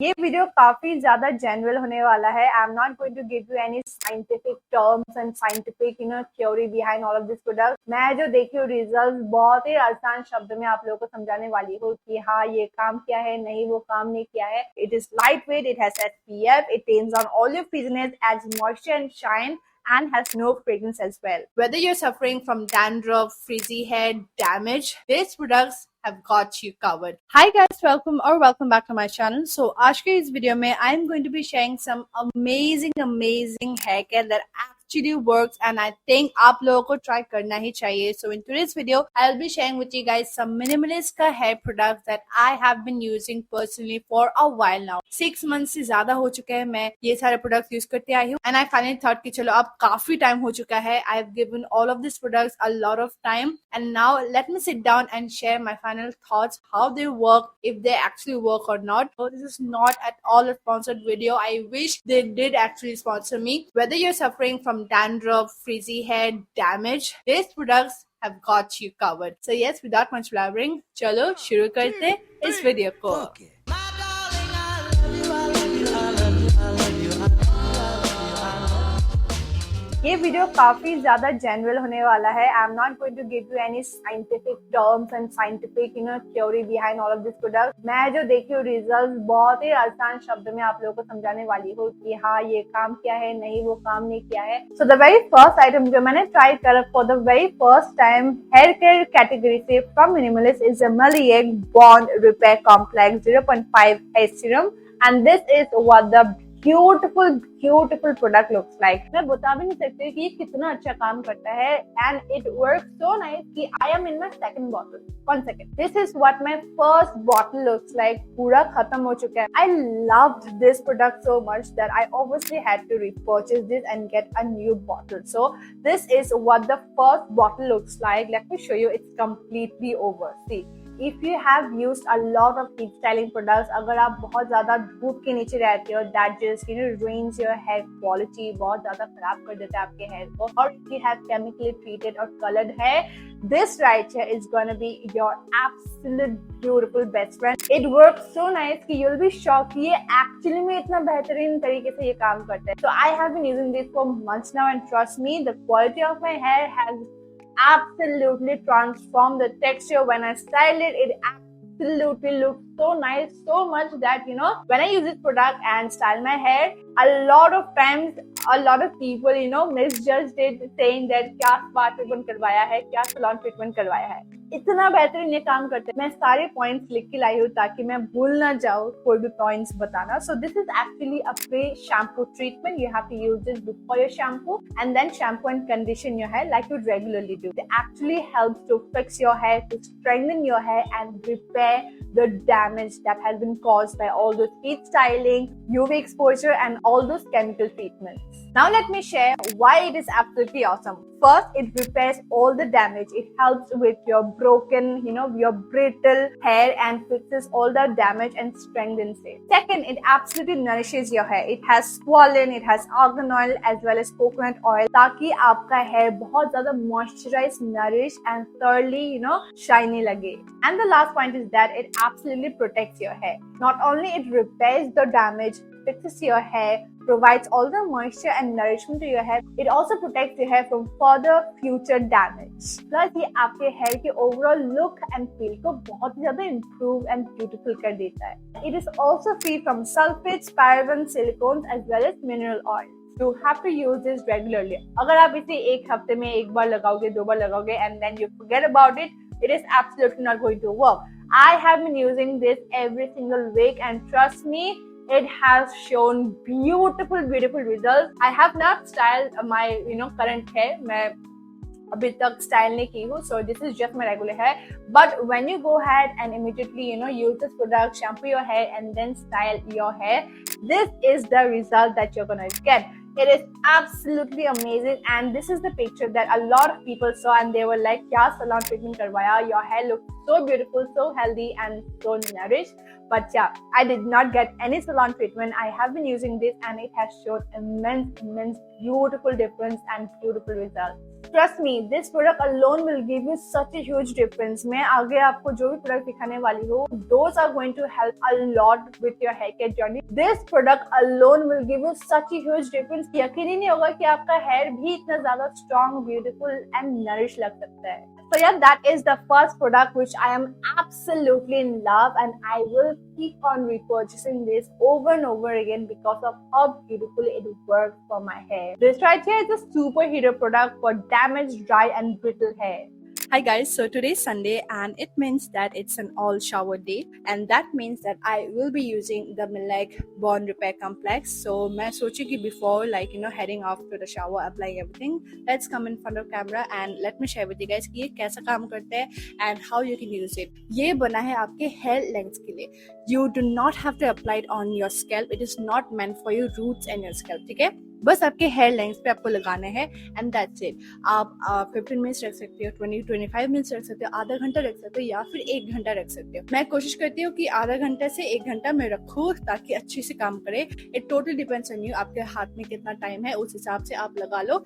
ये वीडियो काफी ज्यादा जनरल होने वाला है। I am not going to give you any scientific terms and scientific theory behind all of this product. मैं जो देखी हूँ रिजल्ट बहुत ही आसान शब्द में आप लोगों को समझाने वाली हूँ कि हाँ ये काम किया है, नहीं वो काम नहीं किया है। It is light weight, it has SPF, it tames on olive frizziness, adds moisture and shine, and has no fragrance as well. Whether you're suffering from dandruff, frizzy hair, damage, these products have got you covered. Hi guys, welcome back to my channel. So आज के इस video में I am going to be sharing some amazing hair care that actually works and I think आप लोगों को try करना ही चाहिए. So in today's video I'll be sharing with you guys some minimalist का hair products that I have been using personally for a while now. 6 months से ज्यादा हो चुके हैं मैं ये सारे प्रोडक्ट्स यूज करते आई हूँ and I finally thought कि चलो अब काफी टाइम हो चुका है. I've given all of these products a lot of time and now let me sit down and share my final thoughts, how they work, if they actually work or not. So this is not at all a sponsored video. I wish they did actually sponsor me. Whether you're suffering from dandruff, frizzy hair, damage, these products have got you covered. So yes, without much blabbering, चलो शुरू करते हैं इस video को. ये video काफी ज्यादा general होने वाला है. I am not going to give you any scientific terms and scientific theory behind all of this product. मैं जो देखी हूँ रिजल्ट बहुत ही आसान शब्द में आप लोगों को समझाने वाली हूँ कि हाँ ये काम किया है, नहीं वो काम नहीं किया है. So the very first item जो मैंने ट्राई करा for the very first time hair care category से from Minimalist is Maliek Bond Repair Complex 0.5 hair serum and this is what the beautiful product looks like. मैं बता भी नहीं सकती कि ये कितना अच्छा काम करता है and it works so nice कि I am in my second bottle. 1 second. This is what my first bottle looks like. पूरा खत्म हो चुका है. I loved this product so much that I obviously had to repurchase this and get a new bottle. So this is what the first bottle looks like. Let me show you. It's completely over. See. If you have used a lot of heat styling products, अगर आप बहुत ज़्यादा धूप के नीचे रहते हो, that just ruins your hair quality, बहुत ज़्यादा खराब कर देता है आपके hair को. और if you have chemically treated or colored hair, this right here is gonna be your absolute beautiful best friend. It works so nice कि you'll be shocked कि ये actually में इतना बेहतरीन तरीके से ये काम करता है. So I have been using this for months now and trust me, the quality of my hair has absolutely transformed the texture. When I style it, it absolutely looks so nice, so much that when I use this product and style my hair, a lot of times a lot of people misjudged it, saying that क्या spa treatment करवाया है, क्या salon treatment करवाया है. इतना बेहतरीन ये काम करते हैं. मैं सारे पॉइंट्स लिख के लाई हूँ ताकि मैं भूल ना जाऊँ कोई भी पॉइंट्स बताना. So this is actually a pre-shampoo treatment. You have to use this before your shampoo and then shampoo and condition your hair like you regularly do. It actually helps to fix your hair, to strengthen your hair and repair the damage that has been caused by all those heat styling, UV exposure and all those chemical treatments. Now let me share why it is absolutely awesome. First, it repairs all the damage. It helps with your broken, your brittle hair and fixes all the damage and strengthens it. Second, it absolutely nourishes your hair. It has squalene, it has argan oil as well as coconut oil ताकि आपका hair बहुत ज़्यादा moisturized, nourished and thoroughly, shiny लगे. And the last point is that it absolutely protects your hair. Not only it repairs the damage, fixes your hair, provides all the moisture and nourishment to your hair. It also protects your hair from further future damage. Plus ये आपके hair के overall look and feel को बहुत ज़्यादा improve and beautiful कर देता है. It is also free from sulfates, parabens, silicones as well as mineral oil. You have to use this regularly. अगर आप इसे एक हफ्ते में एक बार लगाओगे, 2 बार लगाओगे and then you forget about it, it is absolutely not going to work. I have been using this every single week and trust me, it has shown beautiful results. I have not styled my current hair. मैं अभी तक style नहीं की हूँ, so this is just my regular hair. But when you go ahead and immediately use this product, shampoo your hair and then style your hair, this is the result that you're gonna get. It is absolutely amazing and this is the picture that a lot of people saw and they were like, क्या salon treatment करवाया, your hair looks so beautiful, so healthy and so nourished. But yeah, I did not get any salon treatment. I have been using this and it has shown immense beautiful difference and beautiful results. Trust me, this product alone will give you such a huge difference. मैं आगे आपको जो भी product दिखाने वाली हूँ, those are going to help a lot with your hair care journey. This product alone will give you such a huge difference. यकीन ही नहीं होगा कि आपका hair भी इतना ज्यादा strong, beautiful and nourished लग सकता है. So yeah, that is the first product which I am absolutely in love, and I will keep on repurchasing this over and over again because of how beautiful it works for my hair. This right here is a superhero product for damaged, dry and brittle hair. Hi guys, so today is Sunday and it means that it's an all shower day, and that means that I will be using the Milek Bond Repair Complex. So मैं सोची कि before heading off to the shower, applying everything, let's come in front of camera and let me share with you guys कि ये कैसा काम करता है and how you can use it. ये बना है आपके hair length के लिए. You do not have to apply it on your scalp. It is not meant for your roots and your scalp. ठीक है, बस आपके हेयर लेंथ पे आपको लगाना है एंड दैट्स इट. आप 15 मिनट्स रख सकते हो, 20-25 मिनट्स रख सकते हो, आधा घंटा रख सकते हो या फिर 1 घंटा रख सकते हो. मैं कोशिश करती हूँ कि आधा घंटा से 1 घंटा मैं रखूँ ताकि अच्छे से काम करे. It totally depends on you, आपके हाथ में कितना टाइम है उस हिसाब से आप लगा लो.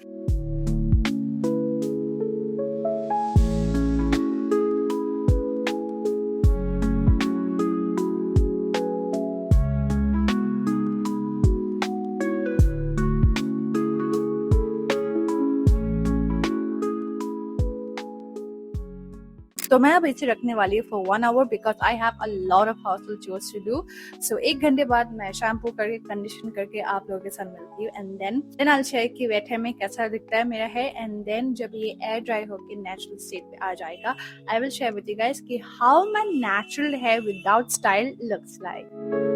तो मैं अब इसे रखने वाली हूँ for 1 hour because I have a lot of household chores to do. So 1 घंटे बाद मैं शैम्पू करके कंडीशन करके आप लोगों के साथ मिलती हूँ and then I will share कि वेट हेयर में कैसा दिखता है मेरा हेयर. एंड देन जब ये एयर ड्राई होकर नेचुरल स्टेट पे आ जाएगा, I will share with you guys कि how my natural hair without style looks like.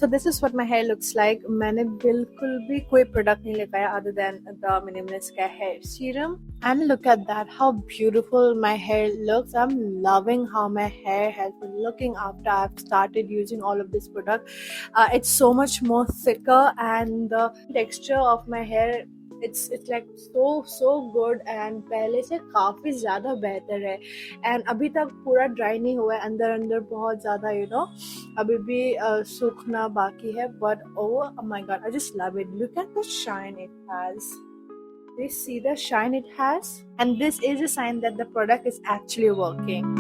So this is what my hair looks like. मैंने बिल्कुल भी कोई प्रोडक्ट नहीं लगाया other than the Minimalist का hair serum. And look at that, how beautiful my hair looks. I'm loving how my hair has been looking after I've started using all of this product. It's so much more thicker and the texture of my hair, it's like so good and पहले से काफी ज्यादा बेहतर है. And अभी तक पूरा dry नहीं हुआ है, अंदर बहुत ज्यादा अभी भी सूखना बाकी है. But oh my god, I just love it. Look at the shine it has. Do you see the shine it has? And this is a sign that the product is actually working.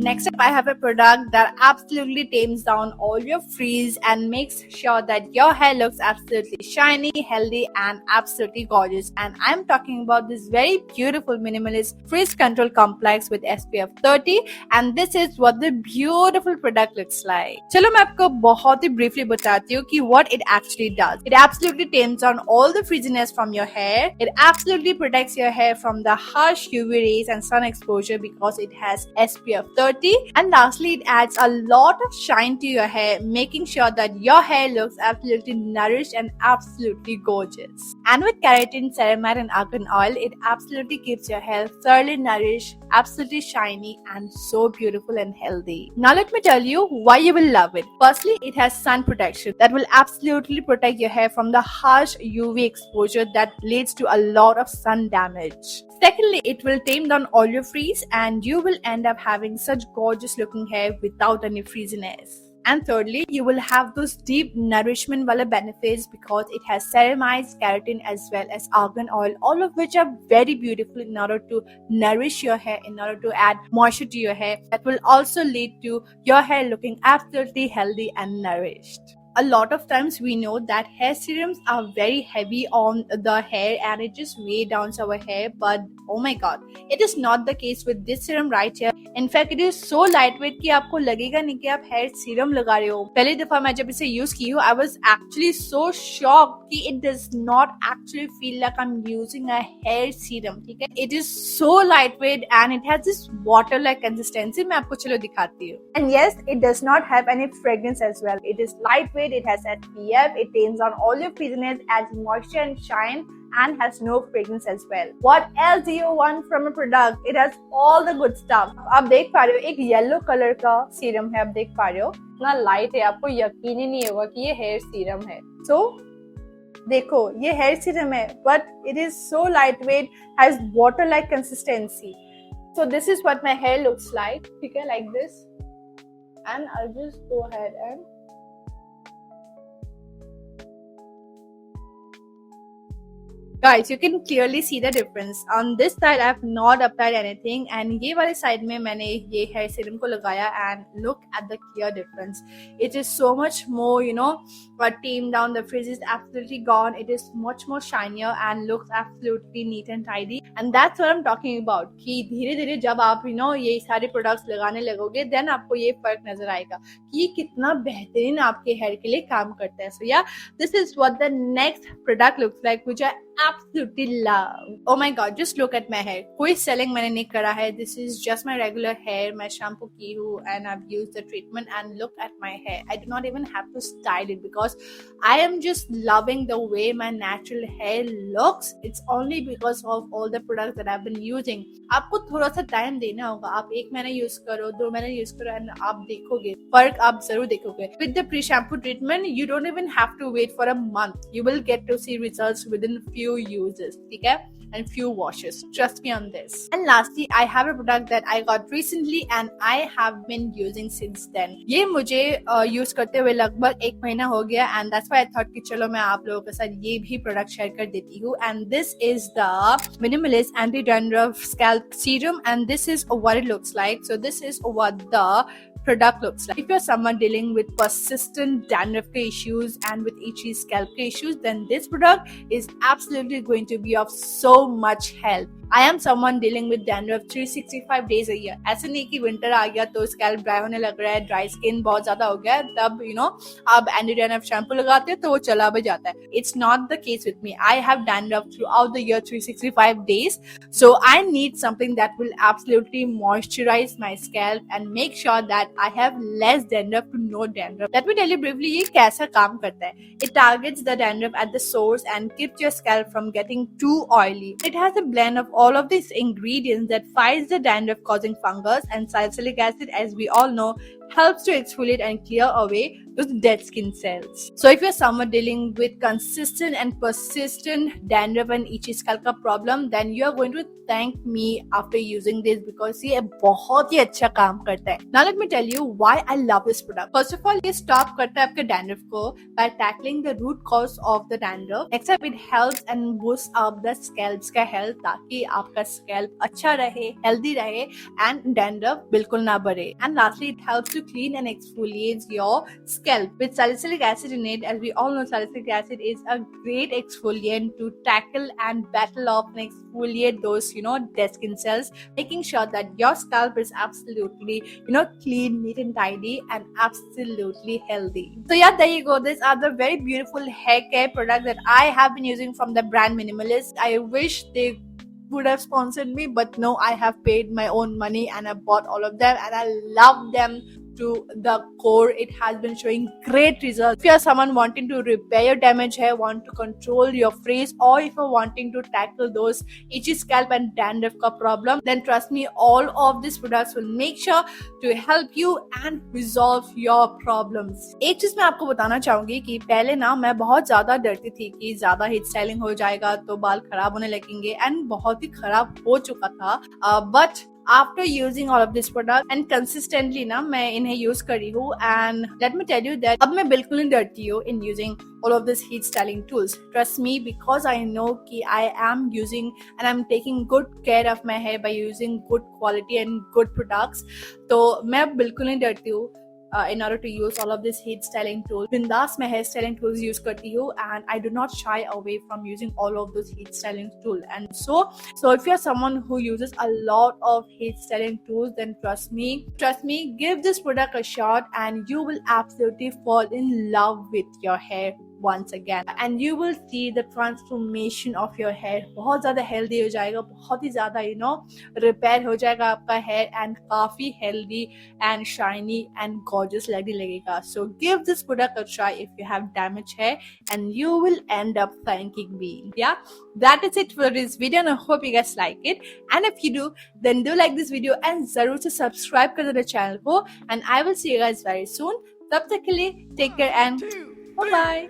Next up, I have a product that absolutely tames down all your frizz and makes sure that your hair looks absolutely shiny, healthy, and absolutely gorgeous. And I'm talking about this very beautiful Minimalist Frizz Control Complex with SPF 30. And this is what the beautiful product looks like. चलो मैं आपको बहुत ही briefly बताती हूँ कि what it actually does. It absolutely tames down all the frizziness from your hair. It absolutely protects your hair from the harsh UV rays and sun exposure because it has SPF 30. And lastly, it adds a lot of shine to your hair, making sure that your hair looks absolutely nourished and absolutely gorgeous. And with keratin, ceramide and argan oil, it absolutely keeps your hair thoroughly nourished, absolutely shiny and so beautiful and healthy. Now let me tell you why you will love it. Firstly, it has sun protection that will absolutely protect your hair from the harsh UV exposure that leads to a lot of sun damage. Secondly, it will tame down all your frizz and you will end up having such gorgeous looking hair without any frizziness. And thirdly, you will have those deep nourishment wala benefits because it has ceramides, keratin as well as argan oil, all of which are very beautiful in order to nourish your hair, in order to add moisture to your hair. That will also lead to your hair looking absolutely healthy and nourished. A lot of times we know that hair serums are very heavy on the hair and it just weighs down our hair, but oh my god, it is not the case with this serum right here. In fact, it is so lightweight कि आपको लगेगा नहीं कि आप hair serum लगा रहे हो. पहली दफा मैं जब इसे use की हूँ, I was actually so shocked कि it does not actually feel like I'm using a hair serum. ठीक है, it is so lightweight and it has this water-like consistency. मैं आपको चलो दिखाती हूँ. And yes, it does not have any fragrance as well. It is lightweight. It has SPF, it tames on all your frizziness, adds moisture and shine and has no fragrance as well. What else do you want from a product? It has all the good stuff. आप देख पा रहे हो एक yellow colour का serum है, आप देख पा रहे हो इतना लाइट है, आपको यकीन ही नहीं होगा कि ये हेयर सीरम है. So देखो ये हेयर सीरम है, but it is so lightweight, has water like consistency. So this is what my hair looks like, ठीक है, like this. And I'll just go ahead and guys, you can clearly see the difference. On this side, I have not applied anything, and ये वाले side में मैंने ये hair serum को लगाया, and look at the clear difference. It is so much more, tamed down. The frizz is absolutely gone. It is much more shinier and looks absolutely neat and tidy. And that's what I'm talking about. कि धीरे-धीरे जब आप ये सारे products लगाने लगोगे, then आपको ये फर्क नजर आएगा कि ये कितना बेहतरीन आपके hair के लिए काम करता है. So yeah, this is what the next product looks like, which I absolutely love. Oh my god, just look at my hair. कोई selling मैंने नहीं करा है. This is just my regular hair. मैं shampoo की हूँ and I've used the treatment, and look at my hair. I do not even have to style it because I am just loving the way my natural hair looks. It's only because of all the products that I've been using. आपको थोड़ा सा time देना होगा. आप 1 महीना use करो, 2 महीना use करो, and आप देखोगे फर्क, आप जरूर देखोगे. With the pre-shampoo treatment, you don't even have to wait for a month. You will get to see results within few uses, ठीक है, and few washes. Trust me on this. And lastly, I have a product that I got recently and I have been using since then. ये मुझे use करते हुए लगभग 1 महीना हो गया, and that's why I thought कि चलो मैं आप लोगों के साथ ये भी प्रोडक्ट शेयर कर देती हूँ. And this is the Minimalist Anti-Dandruff Scalp Serum, and this is what it looks like. So this is what the product looks like. If you're someone dealing with persistent dandruff issues and with itchy scalp issues, then this product is absolutely going to be of so much help. I am someone dealing with dandruff 365 days a year. ऐसे नहीं कि winter आ गया तो scalp dry होने लग रहा है, dry skin बहुत ज्यादा हो गया है, तब आप एंटी डैंड्रफ शैम्पू लगाते हो तो वो चला भी जाता है. It's not the case with me. I have dandruff throughout the year 365 days. So I need something that will absolutely moisturize my scalp and make sure that I have less dandruff to no dandruff. Let me tell you briefly ये कैसा काम करता है. It targets the dandruff at the source and keeps your scalp from getting too oily. It has a blend of all of these ingredients that fights the dandruff causing fungus, and salicylic acid, as we all know, helps to exfoliate and clear away those dead skin cells. So if you're someone dealing with consistent and persistent dandruff and itchy scalp का problem, then you are going to thank me after using this because ये बहुत ही अच्छा काम करता है. Now let me tell you why I love this product. First of all, ये stop करता है आपके dandruff को by tackling the root cause of the dandruff. Next up, it helps and boosts up the scalps का health ताकि आपका scalp अच्छा रहे, healthy रहे, and dandruff बिल्कुल ना बढ़े. And lastly, it helps to clean and exfoliate your scalp with salicylic acid in it. As we all know, salicylic acid is a great exfoliant to tackle and battle off and exfoliate those dead skin cells, making sure that your scalp is absolutely clean, neat and tidy, and absolutely healthy. So yeah, there you go. These are the very beautiful hair care products that I have been using from the brand Minimalist. I wish they would have sponsored me, but no, I have paid my own money and I bought all of them, and I love them to the core. It has been showing great results. If you are someone wanting to repair your damaged hair, want to control your frizz, or if you're wanting to tackle those itchy scalp and dandruff problem, then trust me, all of these products will make sure to help you and resolve your problems. एक चीज मैं आपको बताना चाहूंगी कि पहले ना मैं बहुत ज्यादा डरती थी कि ज्यादा हेयर स्टाइलिंग हो जाएगा तो बाल खराब होने लगेंगे, एंड बहुत ही खराब हो चुका था. But after using all of this product and consistently ना मैं इन्हें यूज करी हूँ, and let me tell you that अब मैं बिल्कुल नहीं डरती हूँ in using all of these heat styling tools. Trust me, because I know कि I am using and I'm taking good care of my hair by using good quality and good products. तो मैं बिल्कुल नहीं डरती हूँ in order to use all of these heat styling tools. बिंदास मैं hair styling tools use करती हूँ, and I do not shy away from using all of those heat styling tools. And so if you're someone who uses a lot of heat styling tools, then trust me, give this product a shot and you will absolutely fall in love with your hair once again and you will see the transformation of your hair. बहुत ज़्यादा healthy हो जाएगा, बहुत ही ज़्यादा repair हो जाएगा आपका hair and काफ़ी healthy and shiny and gorgeous लगेगा. So give this product a try if you have damaged hair and you will end up thanking me. Yeah, that is it for this video and I hope you guys like it. And if you do, then do like this video and ज़रूर से subscribe कर देना channel को and I will see you guys very soon. तब तक के लिए take care and bye bye.